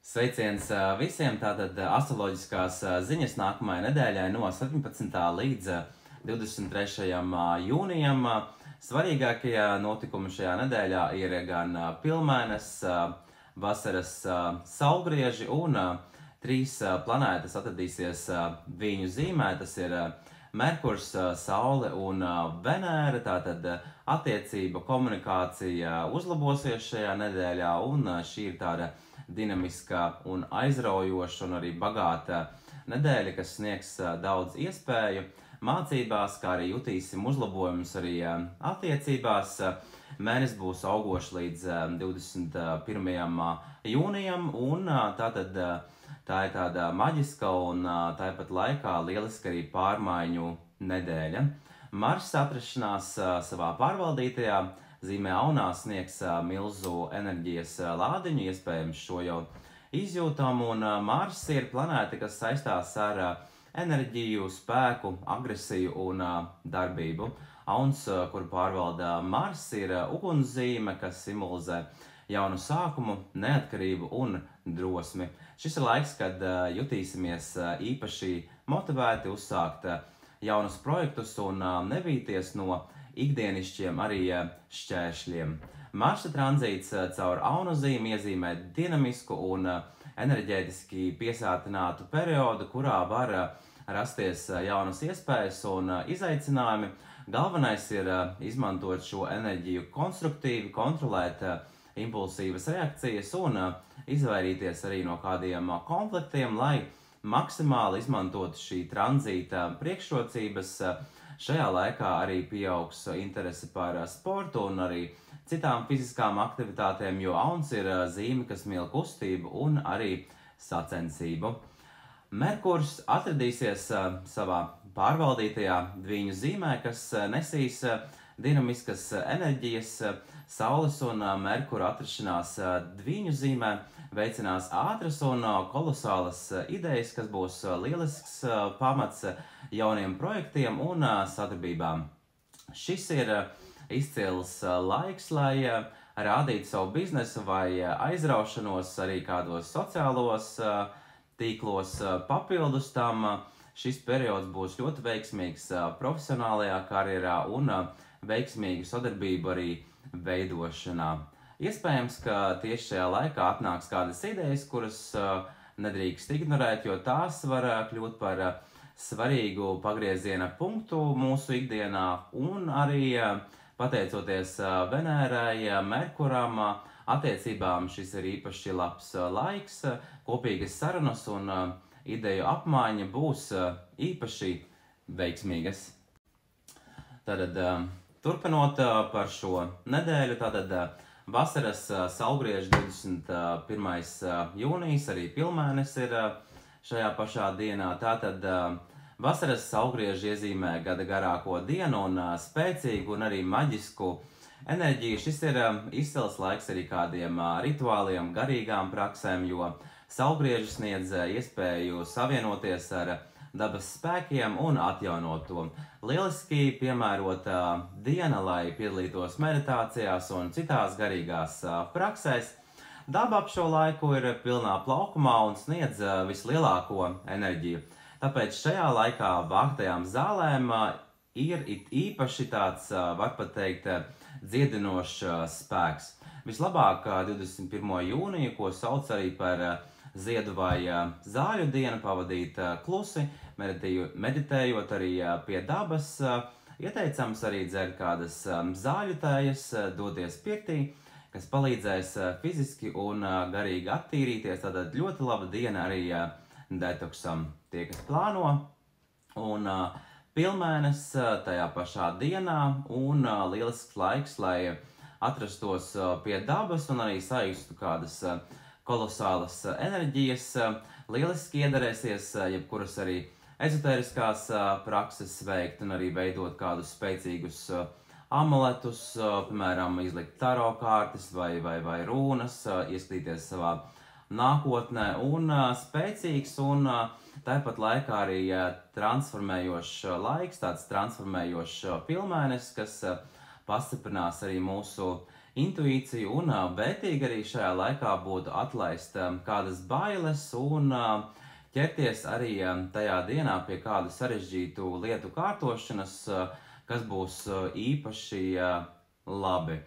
Sveiciens visiem! Tātad astroloģiskās ziņas nākamajai nedēļai no 17. līdz 23. jūnijam. Svarīgākie notikumi šajā nedēļā ir gan pilnmēnes, vasaras saulgrieži un trīs planētas atradīsies viņu zīmē. Tas ir Merkurs, Saule un Venēra. Tātad attiecība, komunikācija uzlabosies šajā nedēļā, un šī ir tāda dinamiska un aizraujoša un arī bagāta nedēļa, kas sniegs daudz iespēju mācībās, kā arī jutīsim uzlabojumus arī attiecībās. Mēnesis būs augošs līdz 21. jūnijam, un tātad tā ir tāda maģiska un tāpat laikā lieliska arī pārmaiņu nedēļa. Mars atrašanās savā pārvaldītajā zīmē Aunā sniegs milzu enerģijas lādiņu, iespējams šo jau izjūtam, un Mars ir planēta, kas saistās ar enerģiju, spēku, agresiju un darbību. Auns, kuru pārvalda Mars, ir ugunszīme, kas simbolizē jaunu sākumu, neatkarību un drosmi. Šis ir laiks, kad jutīsimies īpaši motivēti uzsākt jaunus projektus un nebīties no ikdienišķiem arī šķēršļiem. Marsa tranzīts caur Aunu zīmi iezīmē dinamisku un enerģētiski piesātinātu periodu, kurā var rasties jaunas iespējas un izaicinājumi. Galvenais ir izmantot šo enerģiju konstruktīvi, kontrolēt impulsīvas reakcijas un izvairīties arī no kādiem konfliktiem, lai maksimāli izmantotu šī tranzīta priekšrocības. Šajā laikā arī pieaugs interese par sportu un arī citām fiziskām aktivitātēm, jo Auns ir zīme, kas mīl kustību un arī sacensību. Merkurs atradīsies savā pārvaldītajā Dviņu zīmē, kas nesīs dinamiskas enerģijas. Saules un Merkura atrašanās Dviņu zīmē veicinās ātras un kolosālas idejas, kas būs lielisks pamats jauniem projektiem un sadarbībām. Šis ir izcils laiks, lai rādītu savu biznesu vai aizraušanos arī kādos sociālos tīklos. Papildus tam šis periods būs ļoti veiksmīgs profesionālajā karjerā un veiksmīgu sadarbību arī veidošanā. Iespējams, ka tieši šajā laikā atnāks kādas idejas, kuras nedrīkst ignorēt, jo tās var kļūt par svarīgu pagrieziena punktu mūsu ikdienā, un arī pateicoties Venērai, Merkuram, attiecībām šis ir īpaši labs laiks. Kopīgas sarunas un ideju apmaiņa būs īpaši veiksmīgas. Tātad, turpinot par šo nedēļu, tātad vasaras saulgrieži 21. jūnijas, arī pilnmēnes ir šajā pašā dienā. Tātad vasaras saulgrieži iezīmē gada garāko dienu un spēcīgu un arī maģisku enerģiju. Šis ir izcils laiks arī kādiem rituāliem, garīgām praksēm, jo saulgrieži sniedz iespēju savienoties ar dabas spēkiem un atjaunot to. Lieliski piemērota diena, lai piedalītos meditācijās un citās garīgās praksēs. Daba ap šo laiku ir pilnā plaukumā un sniedz vislielāko enerģiju. Tāpēc šajā laikā vāktajām zālēm ir īpaši tāds, var pat teikt, dziedinošs spēks. Vislabāk 21. jūniju, ko sauc arī par ziedu vai zāļu dienu, pavadīt klusi, meditējot arī pie dabas. Ieteicams arī dzert kādas zāļu tējas, doties pirtī, kas palīdzēs fiziski un garīgi attīrīties. Tātad ļoti laba diena arī detoksam. Tie, kas plāno, un pilnmēnes tajā pašā dienā, un lielisks laiks, lai atrastos pie dabas un arī sajustu kādas kolosālas enerģijas. Lieliski iedarēsies jebkuras arī ezotēriskās prakses veikt un arī veidot kādus spēcīgus amuletus, piemēram, izlikt taro kārtas vai rūnas, ieskatīties savā nākotnē, un spēcīgs un tāpat laikā arī transformējošs laiks, tāds transformējošs pilnmēnesis, kas pastiprinās arī mūsu intuīciju un vērtīgi arī šajā laikā būtu atlaist kādas bailes un ķerties arī tajā dienā pie kādu sarežģītu lietu kārtošanas, kas būs īpaši labi.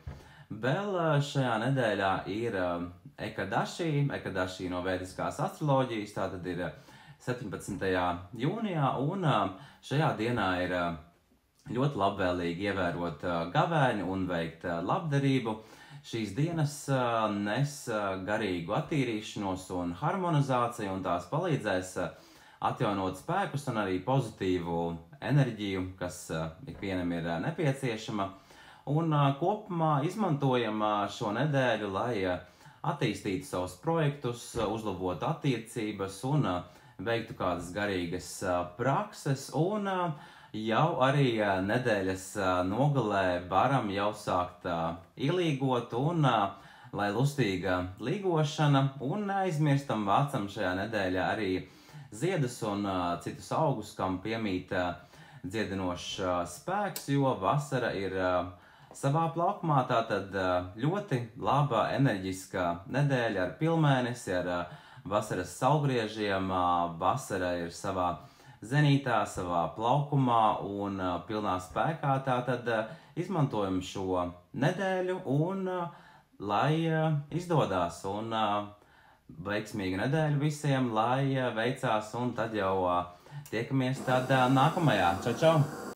Vēl šajā nedēļā ir Ekadaši no vēdiskās astroloģijas, tātad ir 17. jūnijā, un šajā dienā ir ļoti labvēlīgi ievērot gavēni un veikt labdarību. Šīs dienas nes garīgu attīrīšanos un harmonizāciju, un tās palīdzēs atjaunot spēkus un arī pozitīvu enerģiju, kas ikvienam ir nepieciešama. Un kopumā izmantojam šo nedēļu, lai attīstītu savus projektus, uzlabotu attiecības un veiktu kādas garīgas prakses. Un jau arī nedēļas nogalē varam jau sākt ielīgot un lai lustīga līgošana, un neaizmirstam vācam šajā nedēļā arī ziedus un citus augus, kam piemīt dziedinošs spēks, jo vasara ir savā plaukumā. Tātad ļoti laba enerģiskā nedēļa ar pilnmēnesi, ar vasaras saulgriežiem. Vasara ir savā zenītā, savā plaukumā un pilnā spēkā. Tātad izmantojam šo nedēļu un lai izdodās, un veiksmīgu nedēļu visiem, lai veicās, un tad jau tiekamies tad nākamajā. Čau, čau!